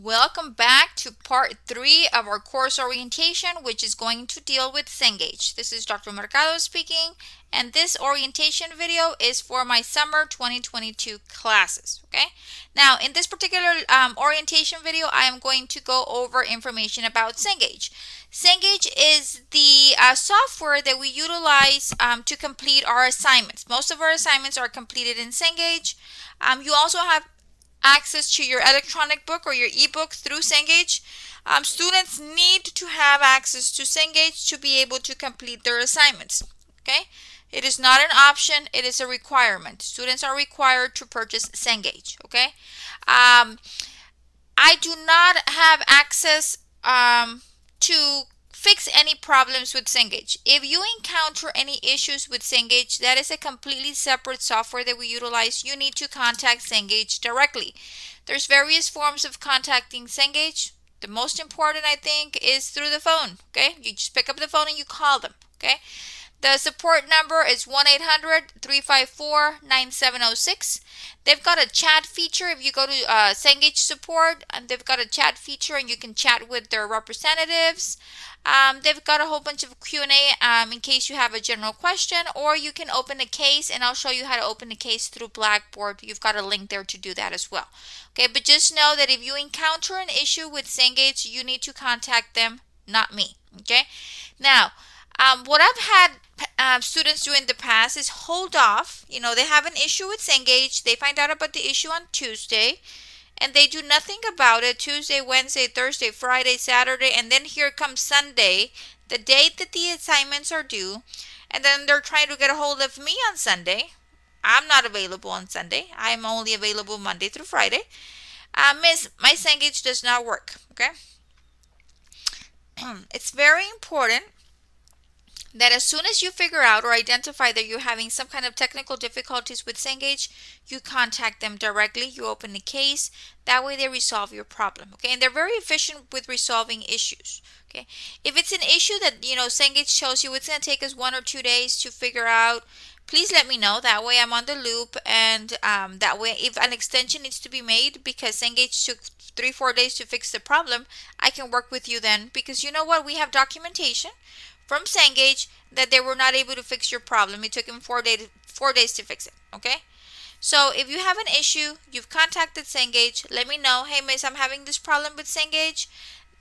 Welcome back to part 3 of our course orientation, which is going to deal with Cengage. This is Dr. Mercado speaking, and this orientation video is for my summer 2022 classes. Okay, now in this particular orientation video, I am going to go over information about Cengage. Cengage is the software that we utilize to complete our assignments. Most of our assignments are completed in Cengage. You also have access to your electronic book or your ebook through Cengage. Students need to have access to Cengage to be able to complete their assignments. Okay, it is not an option, it is a requirement. Students are required to purchase Cengage. Okay, I do not have access to fix any problems with Cengage. If you encounter any issues with Cengage, that is a completely separate software that we utilize. You need to contact Cengage directly. There's various forms of contacting Cengage. The most important, I think, is through the phone. Okay, you just pick up the phone and you call them. Okay, the support number is 1-800-354-9706. They've got a chat feature. If you go to Cengage support, and they've got a chat feature, and you can chat with their representatives. They've got a whole bunch of Q&A in case you have a general question, or you can open a case, and I'll show you how to open a case through Blackboard. You've got a link there to do that as well. Okay, but just know that if you encounter an issue with Cengage, you need to contact them, not me. Okay, now what I've had students do in the past is hold off. They have an issue with Cengage. They find out about the issue on Tuesday, and they do nothing about it Tuesday, Wednesday, Thursday, Friday, Saturday, and then here comes Sunday, the date that the assignments are due, and then they're trying to get a hold of me on Sunday. I'm not available on Sunday. I'm only available Monday through Friday. Miss, my Cengage does not work. Okay? It's very important that as soon as you figure out or identify that you're having some kind of technical difficulties with Cengage, you contact them directly, you open a case, that way they resolve your problem. Okay, and they're very efficient with resolving issues. Okay, if it's an issue that Cengage shows you it's going to take us 1 or 2 days to figure out, please let me know. That way I'm on the loop, and that way if an extension needs to be made because Cengage took 3-4 days to fix the problem, I can work with you then, because you know what, we have documentation from Cengage that they were not able to fix your problem. It took them 4 days to fix it. Okay, so if you have an issue, you've contacted Cengage, let me know. Hey miss, I'm having this problem with Cengage.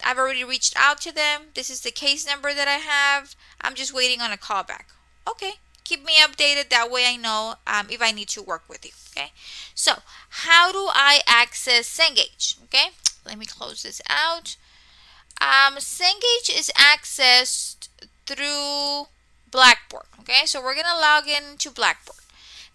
I've already reached out to them. This is the case number that I have. I'm just waiting on a call back. Okay, keep me updated. That way I know if I need to work with you. Okay, so how do I access Cengage? Okay, let me close this out. Cengage is accessed through Blackboard. Okay, so we're gonna log into Blackboard.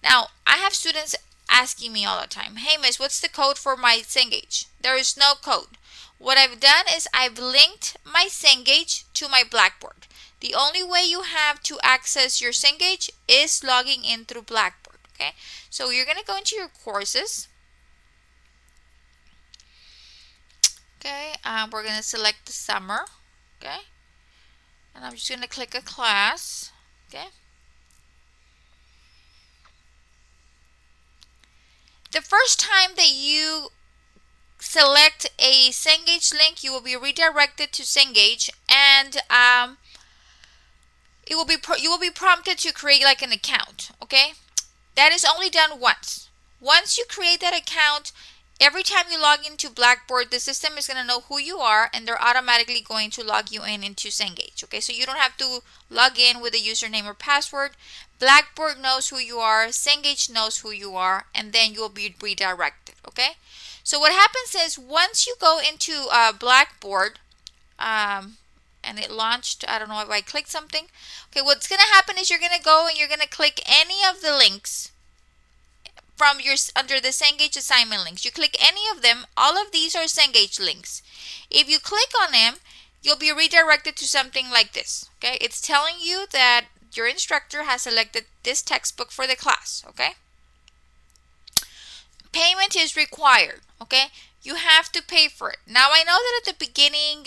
Now I have students asking me all the time, hey miss, what's the code for my Cengage? There is no code. What I've done is I've linked my Cengage to my Blackboard. The only way you have to access your Cengage is logging in through Blackboard. Okay, so you're gonna go into your courses. Okay, we're gonna select the summer. Okay, and I'm just going to click a class. Okay. The first time that you select a Cengage link, you will be redirected to Cengage, and you will be prompted to create like an account. Okay, that is only done once. Once you create that account, every time you log into Blackboard, the system is going to know who you are, and they're automatically going to log you in into Cengage. Okay, so you don't have to log in with a username or password. Blackboard knows who you are, Cengage knows who you are, and then you'll be redirected. Okay, so what happens is once you go into Blackboard, and it launched, I don't know if I clicked something. Okay, what's going to happen is you're going to go and you're going to click any of the links from under the Cengage assignment links. You click any of them. All of these are Cengage links. If you click on them, you'll be redirected to something like this. Okay, it's telling you that your instructor has selected this textbook for the class. Okay, payment is required. Okay, you have to pay for it. Now I know that at the beginning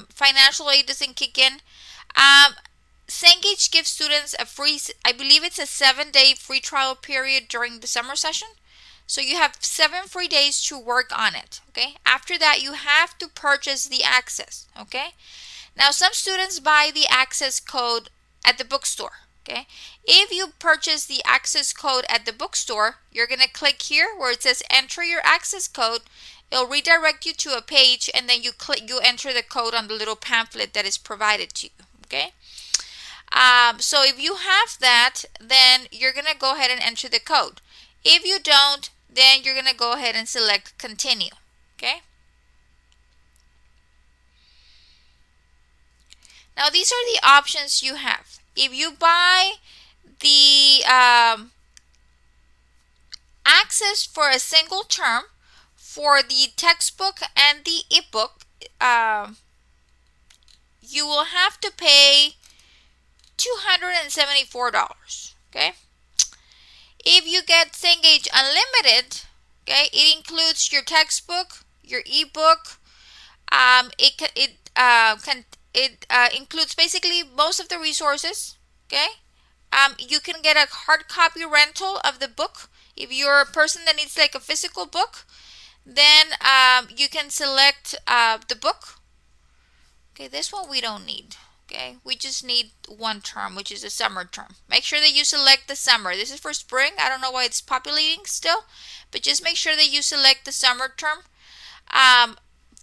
financial aid doesn't kick in. Cengage gives students a free, I believe it's a 7-day free trial period during the summer session. So you have 7 free days to work on it. Okay. After that, you have to purchase the access. Okay. Now, some students buy the access code at the bookstore. Okay. If you purchase the access code at the bookstore, you're going to click here where it says enter your access code. It'll redirect you to a page, and then you enter the code on the little pamphlet that is provided to you. Okay. So if you have that, then you're going to go ahead and enter the code. If you don't, then you're going to go ahead and select continue. Okay. Now, these are the options you have. If you buy the access for a single term for the textbook and the ebook, you will have to pay $274. Okay. If you get Cengage Unlimited, okay, it includes your textbook, your ebook. It includes basically most of the resources. Okay. You can get a hard copy rental of the book. If you're a person that needs like a physical book, then you can select the book. Okay, this one we don't need. Okay, we just need one term, which is a summer term. Make sure that you select the summer. This is for spring. I don't know why it's populating still, but just make sure that you select the summer term.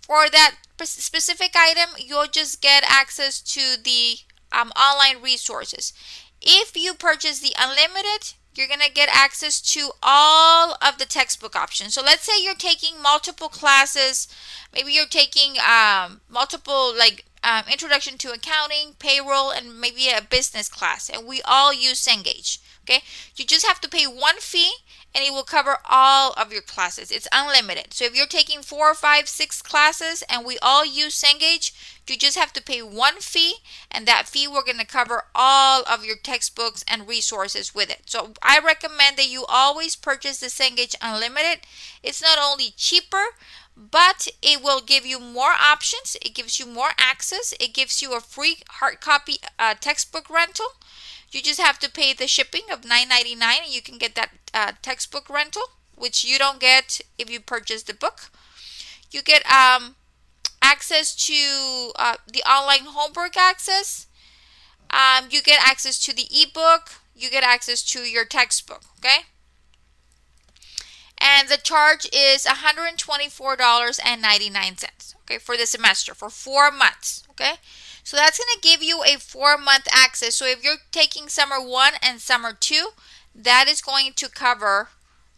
For that specific item, you'll just get access to the online resources. If you purchase the unlimited, you're going to get access to all of the textbook options. So let's say you're taking multiple classes. Maybe you're taking multiple, like introduction to accounting, payroll, and maybe a business class. And we all use Cengage. Okay, you just have to pay one fee, and it will cover all of your classes. It's unlimited. So if you're taking 4, 5, 6 classes and we all use Cengage, you just have to pay one fee, and that fee we're going to cover all of your textbooks and resources with it. So I recommend that you always purchase the Cengage Unlimited. It's not only cheaper, but it will give you more options. It gives you more access. It gives you a free hard copy textbook rental. You just have to pay the shipping of $9.99, and you can get that textbook rental, which you don't get if you purchase the book. You get access to the online homework access. You get access to the ebook. You get access to your textbook. Okay. And the charge is $124.99. Okay, for the semester for 4 months. Okay. So that's going to give you a 4-month access. So if you're taking summer 1 and summer 2, that is going to cover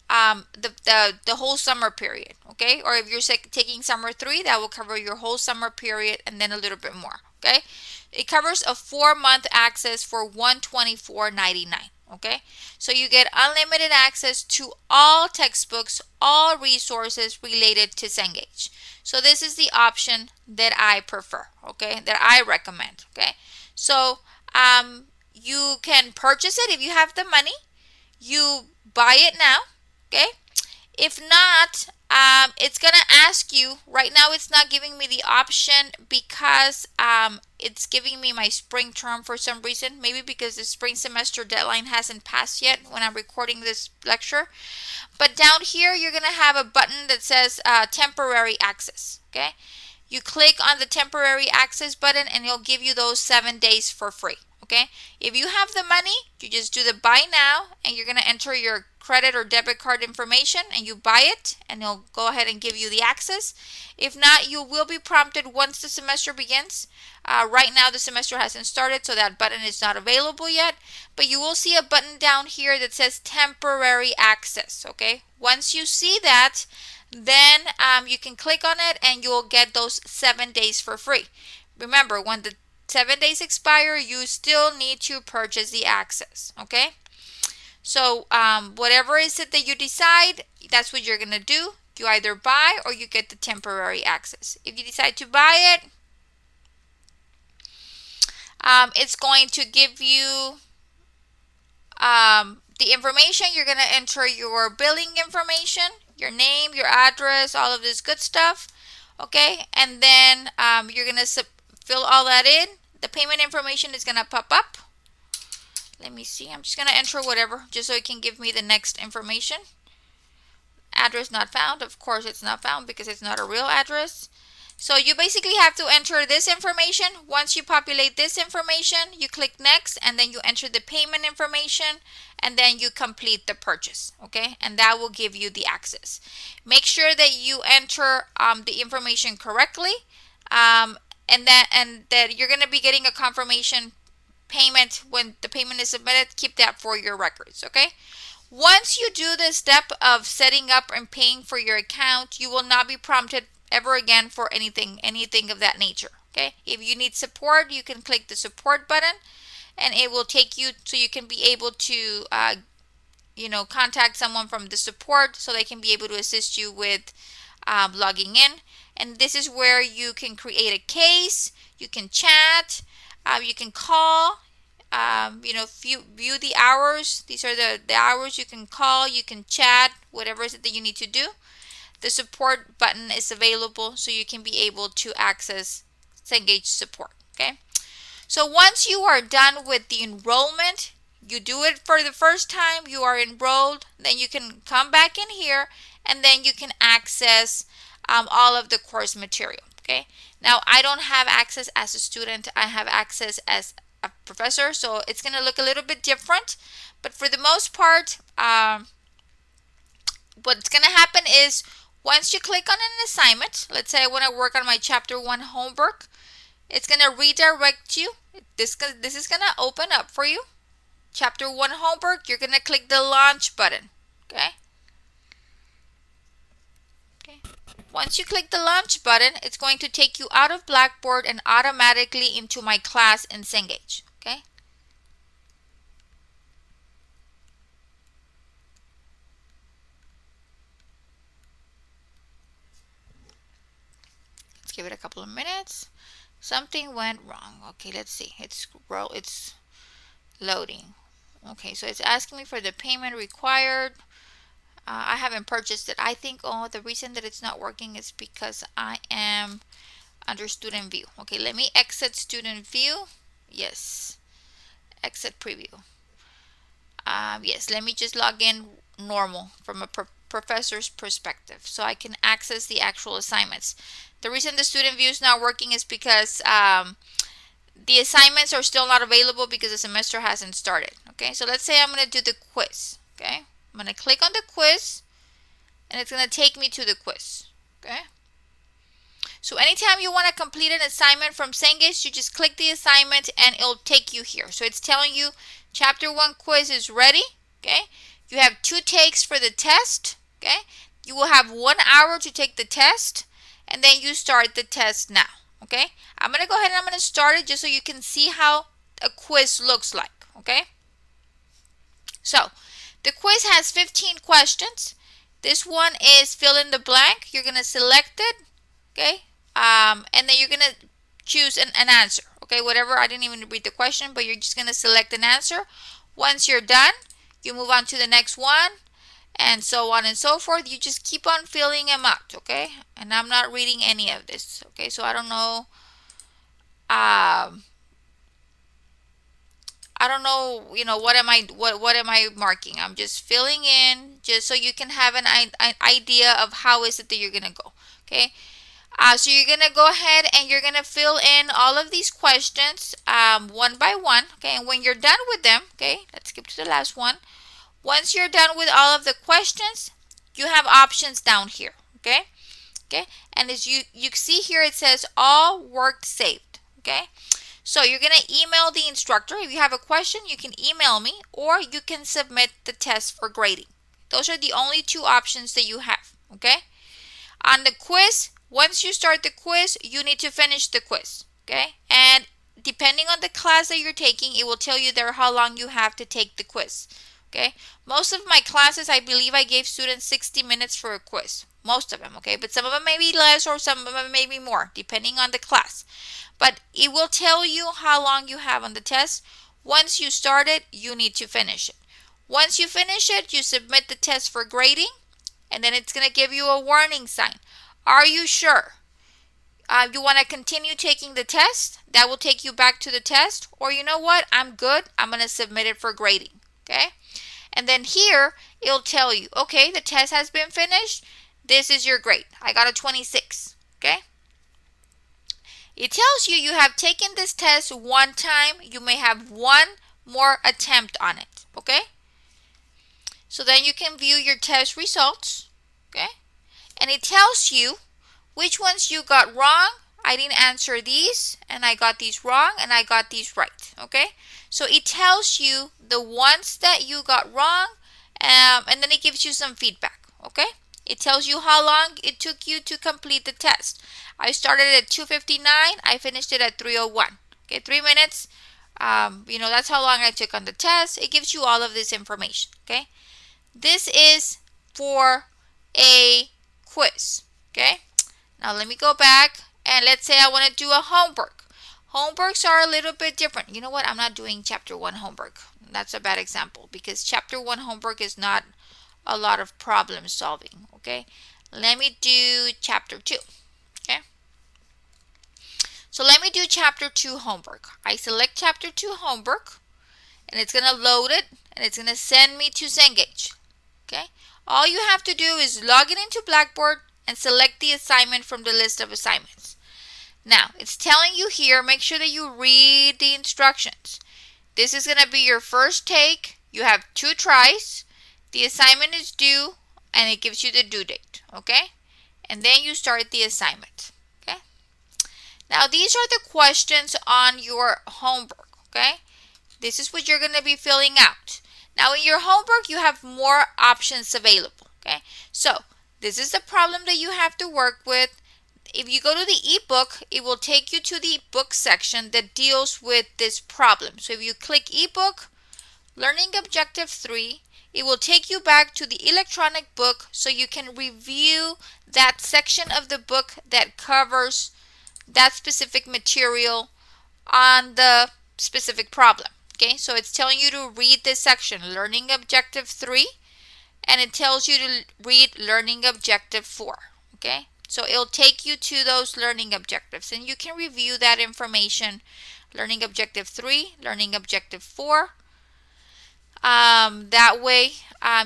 the whole summer period. Okay. Or if you're taking summer 3, that will cover your whole summer period and then a little bit more. Okay. It covers a 4-month access for $124.99. Okay. So you get unlimited access to all textbooks, all resources related to Cengage. So this is the option that I prefer, okay, that I recommend, okay. So you can purchase it if you have the money. You buy it now, okay. If not, it's going to ask you, right now it's not giving me the option because it's giving me my spring term for some reason. Maybe because the spring semester deadline hasn't passed yet when I'm recording this lecture. But down here, you're going to have a button that says temporary access, okay? You click on the temporary access button and it'll give you those 7 days for free, okay? If you have the money, you just do the buy now, and you're going to enter your credit or debit card information and you buy it, and it'll go ahead and give you the access. If not, you will be prompted once the semester begins. Right now the semester hasn't started, so that button is not available yet, but you will see a button down here that says temporary access. Okay, once you see that, then you can click on it and you will get those 7 days for free. Remember, when the 7 days expire, you still need to purchase the access. Okay, so whatever is it that you decide, that's what you're gonna do. You either buy or you get the temporary access. If you decide to buy it, it's going to give you the information. You're going to enter your billing information, your name, your address, all of this good stuff. Okay, and then you're going to fill all that in. The payment information is going to pop up. Let me see. I'm just going to enter whatever just so it can give me the next information. address not found. Of course, it's not found because it's not a real address. So you basically have to enter this information. Once you populate this information, you click next, and then you enter the payment information, and then you complete the purchase, okay? And that will give you the access. Make sure that you enter the information correctly, and that you're going to be getting a confirmation payment when the payment is submitted. Keep that for your records, okay? Once you do the step of setting up and paying for your account, you will not be prompted ever again for anything of that nature, okay? If you need support, you can click the support button, and it will take you so you can be able to contact someone from the support so they can be able to assist you with logging in. And this is where you can create a case, you can chat, you can call, view the hours. These are the hours you can call, you can chat, whatever is it that you need to do. The support button is available so you can be able to access Cengage support, okay? So once you are done with the enrollment, you do it for the first time, you are enrolled, then you can come back in here, and then you can access all of the course material, okay? Now, I don't have access as a student, I have access as a professor, so it's going to look a little bit different. But for the most part, what's going to happen is once you click on an assignment, let's say I want to work on my chapter 1 homework, it's going to redirect you. This is going to open up for you. Chapter 1 homework, you're going to click the launch button, okay? Once you click the launch button, it's going to take you out of Blackboard and automatically into my class in Cengage, okay? Let's give it a couple of minutes. Something went wrong. Okay, let's see. It's loading. Okay, so it's asking me for the payment required. I haven't purchased it. I think, the reason that it's not working is because I am under student view. Okay, let me exit student view. Yes, exit preview. Yes, let me just log in normal from a professor's perspective so I can access the actual assignments. The reason the student view is not working is because the assignments are still not available because the semester hasn't started. Okay, so let's say I'm going to do the quiz. Okay, I'm going to click on the quiz, and it's going to take me to the quiz. Okay, so anytime you want to complete an assignment from Cengage, you just click the assignment and it'll take you here. So it's telling you chapter 1 quiz is ready. Okay, you have 2 takes for the test. Okay, you will have 1 hour to take the test, and then you start the test now. Okay, I'm going to go ahead and I'm going to start it just so you can see how a quiz looks like. Okay, so the quiz has 15 questions. This one is fill in the blank. You're going to select it. Okay, and then you're going to choose an answer. Okay, whatever. I didn't even read the question, but you're just going to select an answer. Once you're done, you move on to the next one, and so on and so forth. You just keep on filling them out, okay? And I'm not reading any of this, okay? So I don't know. What am I marking? I'm just filling in just so you can have an idea of how is it that you're gonna go, okay? So you're gonna go ahead and you're gonna fill in all of these questions one by one, okay? And when you're done with them, okay, let's skip to the last one. Once you're done with all of the questions, you have options down here, okay? Okay, and as you see here, it says all work saved, okay? So you're going to email the instructor. If you have a question, you can email me, or you can submit the test for grading. Those are the only 2 options that you have, okay? On the quiz, once you start the quiz, you need to finish the quiz, okay? And depending on the class that you're taking, it will tell you there how long you have to take the quiz, okay? Most of my classes, I believe I gave students 60 minutes for a quiz. Most of them, okay? But some of them may be less or some of them may be more, depending on the class. But it will tell you how long you have on the test. Once you start it, you need to finish it. Once you finish it, you submit the test for grading, and then it's going to give you a warning sign. Are you sure? You want to continue taking the test? That will take you back to the test. Or you know what? I'm good. I'm going to submit it for grading, okay? And then here, it'll tell you, okay, the test has been finished. This is your grade. I got a 26, okay? It tells you you have taken this test one time. You may have one more attempt on it, okay? So then you can view your test results, okay? And it tells you which ones you got wrong. I didn't answer these, and I got these wrong, and I got these right, okay? So it tells you the ones that you got wrong, and then it gives you some feedback, okay? It tells you how long it took you to complete the test. I started at 2:59. I finished it at 3:01. Okay, 3 minutes. That's how long I took on the test. It gives you all of this information, okay? This is for a quiz, okay? Now let me go back, and let's say I want to do a homework. Homeworks are a little bit different. You know what? I'm not doing chapter 1 homework. That's a bad example because chapter 1 homework is not a lot of problem solving, okay? Let me do chapter 2, okay? So let me do chapter 2 homework. I select chapter 2 homework, and it's going to load it, and it's going to send me to Cengage, okay? All you have to do is log in into Blackboard and select the assignment from the list of assignments. Now, it's telling you here, make sure that you read the instructions. This is going to be your first take. You have 2 tries. The assignment is due, and it gives you the due date, okay? And then you start the assignment, okay? Now, these are the questions on your homework, okay? This is what you're going to be filling out. Now, in your homework, you have more options available, okay? So, this is the problem that you have to work with. If you go to the ebook, it will take you to the book section that deals with this problem. So, if you click ebook, learning objective 3, it will take you back to the electronic book so you can review that section of the book that covers that specific material on the specific problem. Okay, so it's telling you to read this section, learning objective 3, and it tells you to read learning objective 4. Okay, so it'll take you to those learning objectives, and you can review that information, learning objective 3, learning objective 4. That way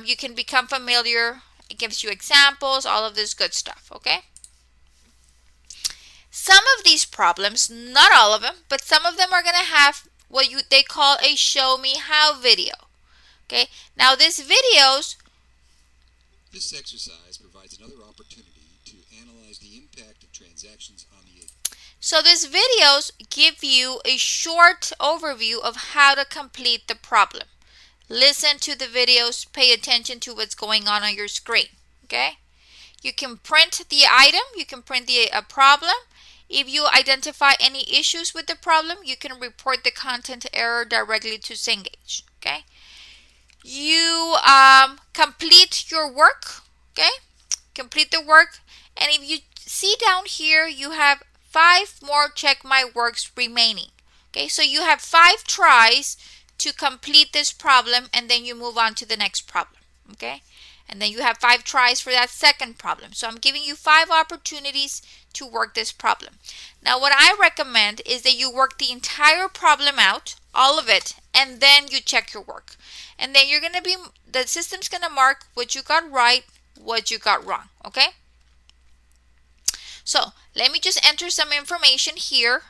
you can become familiar. It gives you examples, all of this good stuff, okay? Some of these problems, not all of them, but some of them are going to have what they call a show me how video. Okay, now this exercise provides another opportunity to analyze the impact of transactions on the So these videos give you a short overview of how to complete the problem. Listen to the videos, pay attention to what's going on your screen, okay? You can print the item, you can print a problem. If you identify any issues with the problem, you can report the content error directly to Cengage, okay? You complete your work, okay? Complete the work, and if you see down here, you have 5 more check my works remaining, okay? So you have 5 tries to complete this problem, and then you move on to the next problem, okay? And then you have 5 tries for that second problem. So I'm giving you 5 opportunities to work this problem. Now what I recommend is that you work the entire problem out, all of it, and then you check your work. And then the system's going to mark what you got right, what you got wrong, okay? So let me just enter some information here.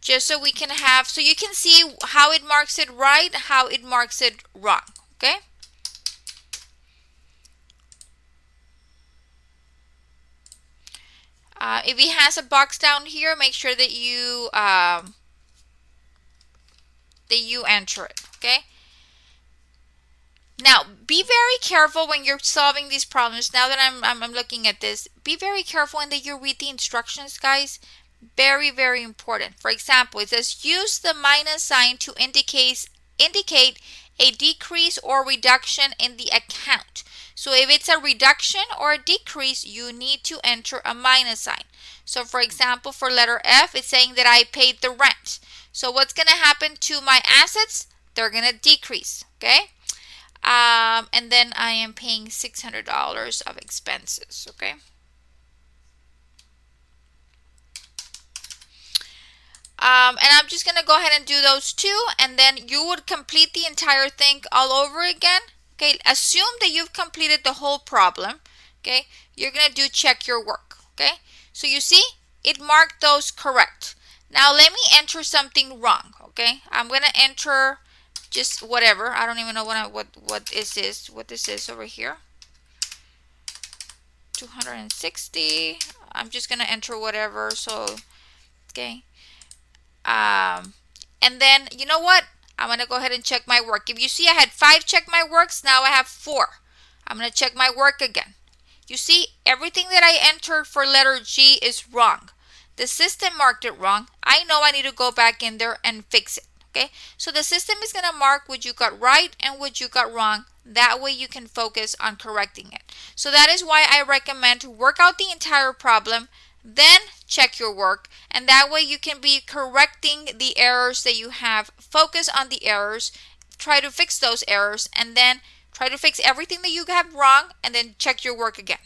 Just so we can so you can see how it marks it right, how it marks it wrong, okay? If it has a box down here, make sure that you enter it, okay? Now, be very careful when you're solving these problems. Now that I'm looking at this, be very careful when you read the instructions, guys. Very, very important. For example, it says use the minus sign to indicate a decrease or reduction in the account. So if it's a reduction or a decrease, you need to enter a minus sign. So for example, for letter F, it's saying that I paid the rent. So what's going to happen to my assets? They're going to decrease, okay? And then I am paying $600 of expenses, okay? And I'm just going to go ahead and do those two, and then you would complete the entire thing all over again. Okay, assume that you've completed the whole problem. Okay, you're going to do check your work. Okay, so you see, it marked those correct. Now let me enter something wrong. Okay, I'm going to enter just whatever. I don't even know what is this, what this is over here. 260. I'm just going to enter whatever. So, okay. And then, you know what? I'm going to go ahead and check my work. If you see I had 5 check my works, now I have 4. I'm going to check my work again. You see, everything that I entered for letter G is wrong. The system marked it wrong. I know I need to go back in there and fix it. Okay, so the system is going to mark what you got right and what you got wrong. That way you can focus on correcting it. So that is why I recommend to work out the entire problem, then check your work, and that way you can be correcting the errors that you have. Focus on the errors, try to fix those errors, and then try to fix everything that you have wrong, and then check your work again.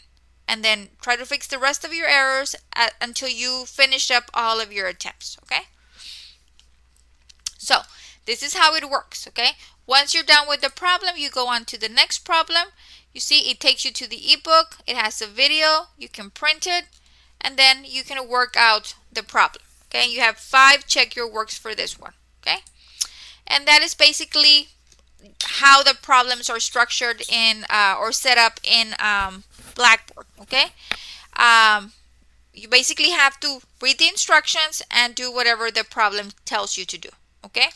And then try to fix the rest of your errors until you finish up all of your attempts, okay? So this is how it works, okay? Once you're done with the problem, you go on to the next problem. You see, it takes you to the ebook. It has a video. You can print it, and then you can work out the problem, okay? You have 5 check your works for this one, okay? And that is basically how the problems are structured in or set up in Blackboard, okay? You basically have to read the instructions and do whatever the problem tells you to do, okay?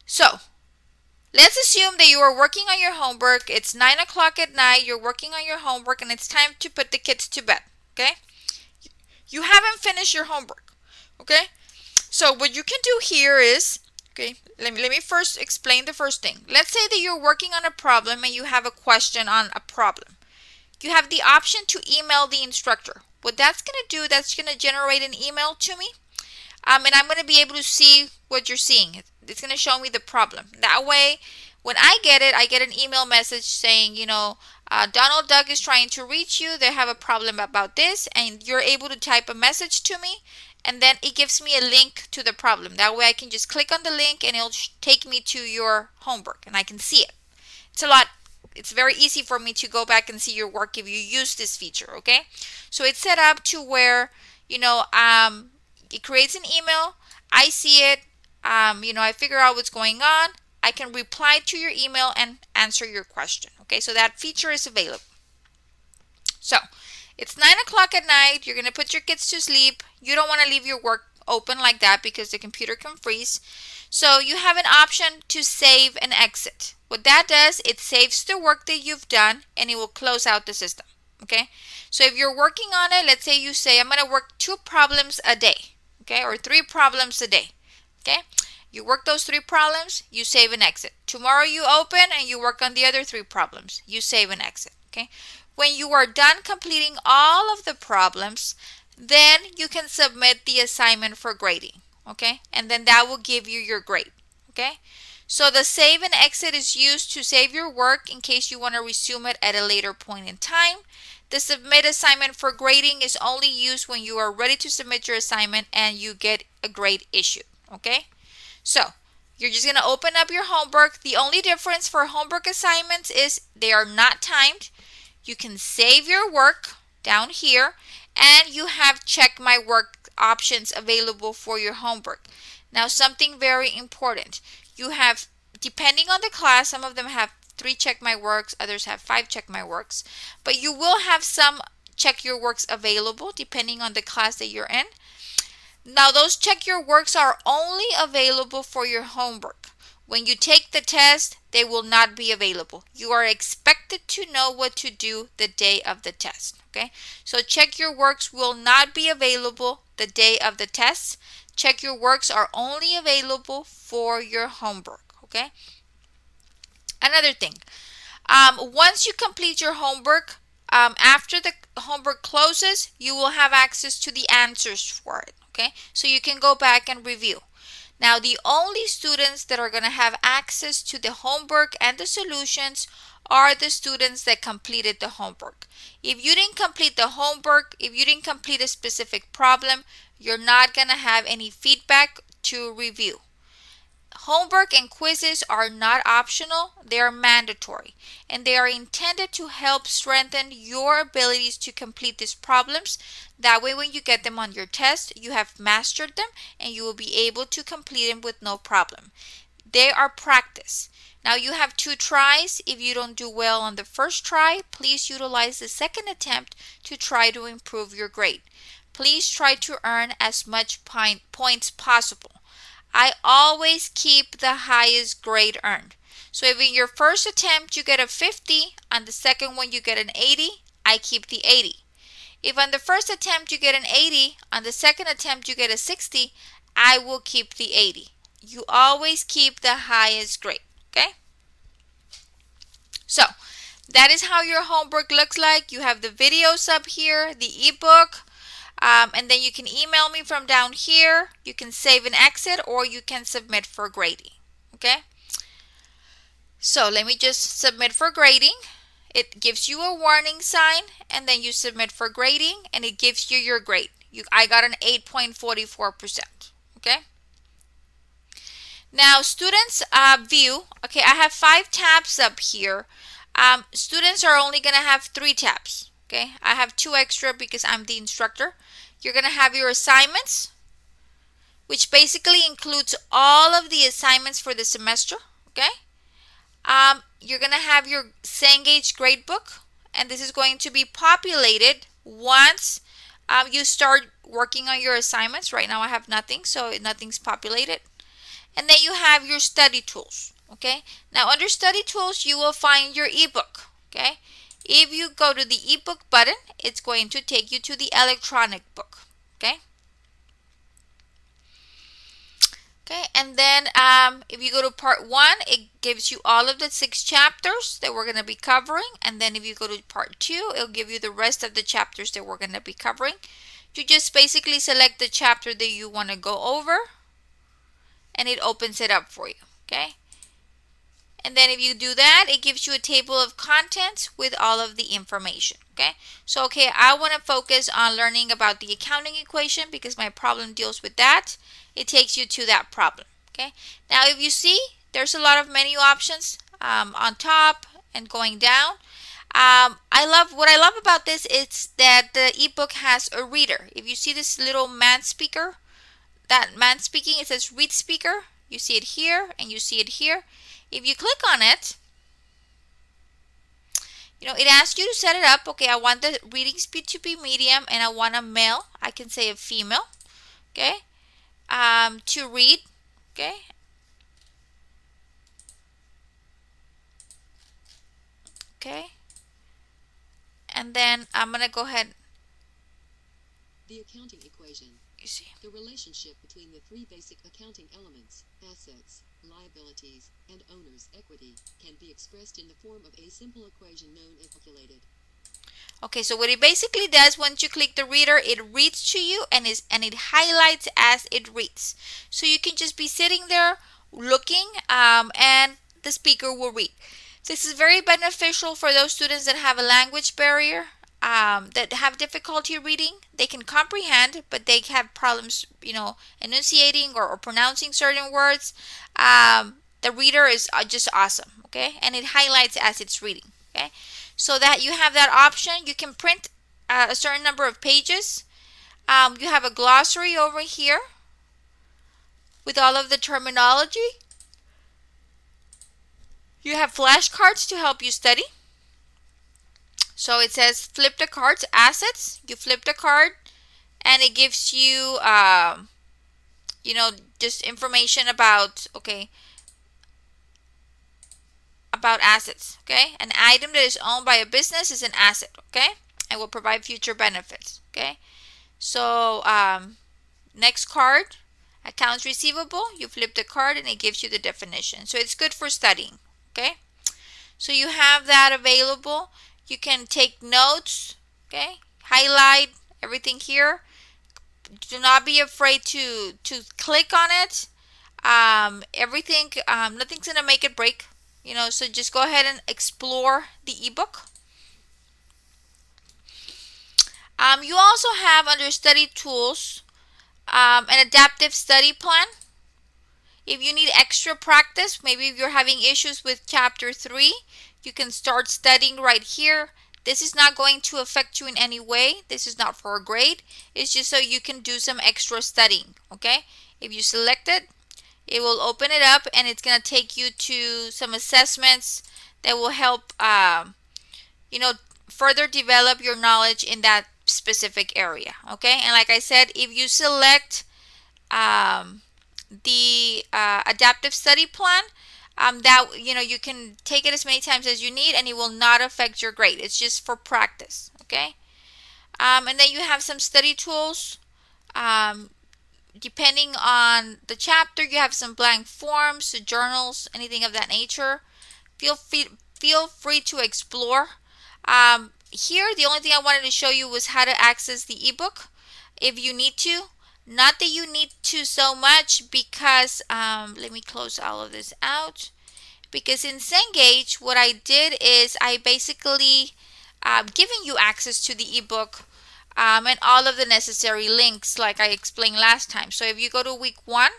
So let's assume that you are working on your homework. It's 9 o'clock at night. You're working on your homework, and it's time to put the kids to bed, okay? You haven't finished your homework, okay? So what you can do here is, okay, let me first explain the first thing. Let's say that you're working on a problem and you have a question on a problem. You have the option to email the instructor. What that's going to do, that's going to generate an email to me. And I'm going to be able to see what you're seeing. It's going to show me the problem. That way, when I get it, I get an email message saying, Donald Duck is trying to reach you. They have a problem about this. And you're able to type a message to me. And then it gives me a link to the problem. That way I can just click on the link and it'll take me to your homework and I can see it. It's very easy for me to go back and see your work if you use this feature, okay? So it's set up to where, it creates an email. I see it. I figure out what's going on. I can reply to your email and answer your question, okay? So that feature is available. So it's 9 o'clock at night. You're going to put your kids to sleep. You don't want to leave your work open like that because the computer can freeze. So you have an option to save and exit. What that does, it saves the work that you've done and it will close out the system. Okay? So if you're working on it, let's say you say, I'm going to work 2 problems a day. Okay? Or 3 problems a day. Okay? You work those 3 problems, you save and exit. Tomorrow you open and you work on the other 3 problems. You save and exit. Okay? When you are done completing all of the problems, then you can submit the assignment for grading, okay? And then that will give you your grade, okay? So the save and exit is used to save your work in case you want to resume it at a later point in time. The submit assignment for grading is only used when you are ready to submit your assignment and you get a grade issued, okay? So you're just going to open up your homework. The only difference for homework assignments is they are not timed. You can save your work down here and you have check my work options available for your homework. Now something very important. You have, depending on the class, some of them have 3 check my works, others have 5 check my works, but you will have some check your works available depending on the class that you're in. Now those check your works are only available for your homework. When you take the test, they will not be available. You are expected to know what to do the day of the test, okay? So check your works will not be available the day of the test. Check your works are only available for your homework, okay? Another thing, once you complete your homework, after the homework closes, you will have access to the answers for it, okay? So you can go back and review. Now, the only students that are going to have access to the homework and the solutions are the students that completed the homework. If you didn't complete the homework, if you didn't complete a specific problem, you're not going to have any feedback to review. Homework and quizzes are not optional, they are mandatory, and they are intended to help strengthen your abilities to complete these problems. That way, when you get them on your test, you have mastered them and you will be able to complete them with no problem. They are practice. Now, you have 2 tries. If you don't do well on the first try, please utilize the second attempt to try to improve your grade. Please try to earn as much points possible. I always keep the highest grade earned. So if in your first attempt you get a 50, on the second one you get an 80, I keep the 80. If on the first attempt you get an 80, on the second attempt you get a 60, I will keep the 80. You always keep the highest grade, okay? So that is how your homework looks like. You have the videos up here, the ebook, and then you can email me from down here. You can save and exit, or you can submit for grading. Okay? So let me just submit for grading. It gives you a warning sign, and then you submit for grading, and it gives you your grade. I got an 8.44%. Okay? Now, students view. Okay, I have 5 tabs up here. Students are only going to have 3 tabs. Okay, I have 2 extra because I'm the instructor. You're going to have your assignments, which basically includes all of the assignments for the semester. Okay, you're going to have your Cengage gradebook, and this is going to be populated once you start working on your assignments. Right now I have nothing, so nothing's populated. And then you have your study tools. Okay, now under study tools you will find your ebook. Okay, if you go to the ebook button, it's going to take you to the electronic book. Okay, and then if you go to part 1, it gives you all of the 6 chapters that we're going to be covering. And then if you go to part 2, it'll give you the rest of the chapters that we're going to be covering. You just basically select the chapter that you want to go over, and it opens it up for you. Okay, and then if you do that, it gives you a table of contents with all of the information. Okay, so I want to focus on learning about the accounting equation because my problem deals with that. It takes you to that problem. Okay, now if you see, there's a lot of menu options on top and going down. What I love about this is that the ebook has a reader. If you see this little man speaker, that man speaking, it says read speaker. You see it here and you see it here. If you click on it, it asks you to set it up. Okay, I want the reading speed to be medium and I want a male. I can say a female. Okay, to read. Okay, and then I'm gonna go ahead. The accounting equation. You see, the relationship between the 3 basic accounting elements, assets, liabilities, and owner's equity, can be expressed in the form of a simple equation known as calculated. Okay, so what it basically does, once you click the reader, it reads to you and it highlights as it reads. So you can just be sitting there looking and the speaker will read. This is very beneficial for those students that have a language barrier, that have difficulty reading. They can comprehend, but they have problems, enunciating or pronouncing certain words. The reader is just awesome, okay? And it highlights as it's reading, okay? So that you have that option. You can print a certain number of pages. You have a glossary over here with all of the terminology. You have flashcards to help you study. So it says flip the cards, assets. You flip the card and it gives you, just information about, about assets. Okay, an item that is owned by a business is an asset. Okay, and will provide future benefits. Okay, so next card, accounts receivable. You flip the card and it gives you the definition. So it's good for studying. Okay, so you have that available. You can take notes. Okay, highlight everything here. Do not be afraid to click on it. Everything, nothing's gonna make it break. So just go ahead and explore the ebook. You also have under study tools an adaptive study plan. If you need extra practice, maybe if you're having issues with chapter 3, you can start studying right here. This is not going to affect you in any way. This is not for a grade. It's just so you can do some extra studying, okay? If you select it, it will open it up and it's going to take you to some assessments that will help, you know, further develop your knowledge in that specific area, okay? And like I said, if you select the adaptive study plan, that you can take it as many times as you need and it will not affect your grade. It's just for practice, okay? And then you have some study tools. Depending on the chapter, you have some blank forms, journals, anything of that nature. Feel free to explore. Here, the only thing I wanted to show you was how to access the ebook if you need to. Not that you need to so much, because let me close all of this out. Because in Cengage, what I did is I basically giving you access to the ebook and all of the necessary links like I explained last time. So if you go to week 1,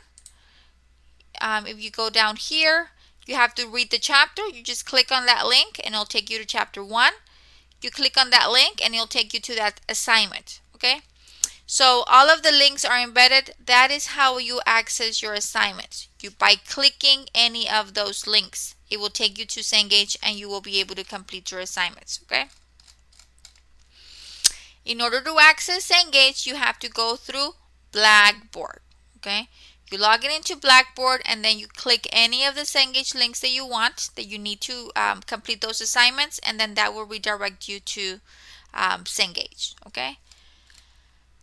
if you go down here, you have to read the chapter. You just click on that link and it'll take you to chapter 1. You click on that link and it'll take you to that assignment, okay? So all of the links are embedded. That is how you access your assignments. By clicking any of those links, it will take you to Cengage and you will be able to complete your assignments, okay? In order to access Cengage, you have to go through Blackboard, okay? You log in into Blackboard and then you click any of the Cengage links that you want, that you need to complete those assignments, and then that will redirect you to Cengage, okay?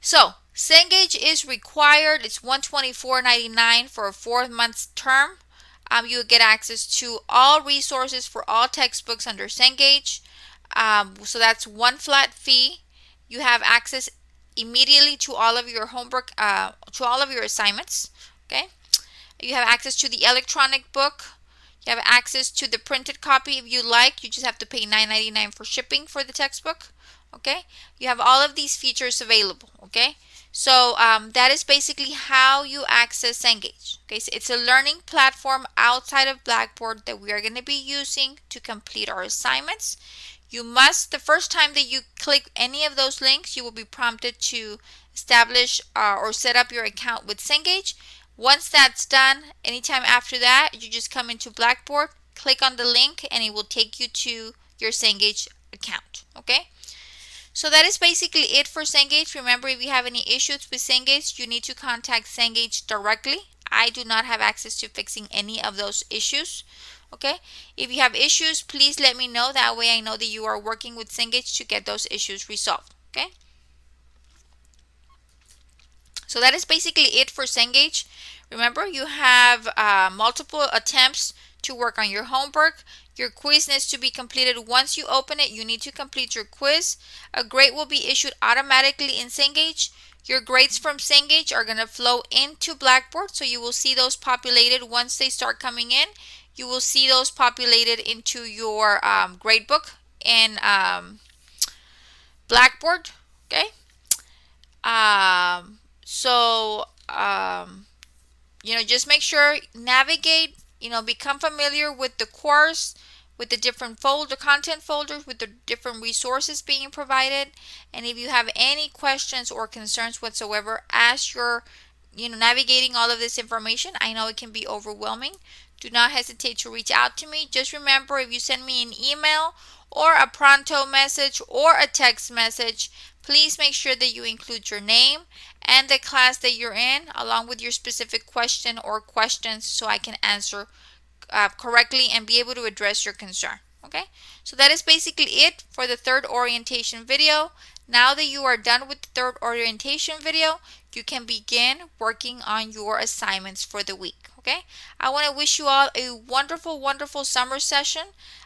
So Cengage is required. It's $124.99 for a 4-month term. You will get access to all resources for all textbooks under Cengage. So that's one flat fee. You have access immediately to all of your homework, to all of your assignments. Okay. You have access to the electronic book. You have access to the printed copy if you like. You just have to pay $9.99 for shipping for the textbook. Okay. You have all of these features available. Okay. So that is basically how you access Cengage. Okay. So it's a learning platform outside of Blackboard that we are going to be using to complete our assignments. You must, the first time that you click any of those links, you will be prompted to establish or set up your account with Cengage. Once that's done, anytime after that, you just come into Blackboard, click on the link, and it will take you to your Cengage account. Okay? So that is basically it for Cengage. Remember, if you have any issues with Cengage, you need to contact Cengage directly. I do not have access to fixing any of those issues. Okay? If you have issues, please let me know. That way I know that you are working with Cengage to get those issues resolved. Okay? So that is basically it for Cengage. Remember, you have multiple attempts to work on your homework. Your quiz needs to be completed. Once you open it, you need to complete your quiz. A grade will be issued automatically in Cengage. Your grades from Cengage are going to flow into Blackboard, so you will see those populated once they start coming in. You will see those populated into your gradebook in Blackboard. Okay. Just make sure, navigate, become familiar with the course, with the different content folders, with the different resources being provided. And if you have any questions or concerns whatsoever as you're, navigating all of this information, I know it can be overwhelming. Do not hesitate to reach out to me. Just remember, if you send me an email or a pronto message or a text message, please make sure that you include your name and the class that you're in, along with your specific question or questions, so I can answer correctly and be able to address your concern. Okay, so that is basically it for the third orientation video. Now that you are done with the third orientation video, you can begin working on your assignments for the week. Okay, I want to wish you all a wonderful, wonderful summer session.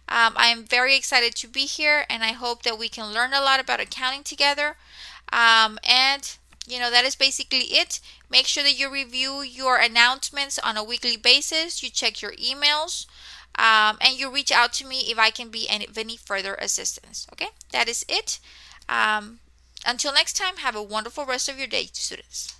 I am very excited to be here, and I hope that we can learn a lot about accounting together. And That is basically it. Make sure that you review your announcements on a weekly basis. You check your emails. And you reach out to me if I can be of any further assistance. Okay, that is it. Until next time, have a wonderful rest of your day, students.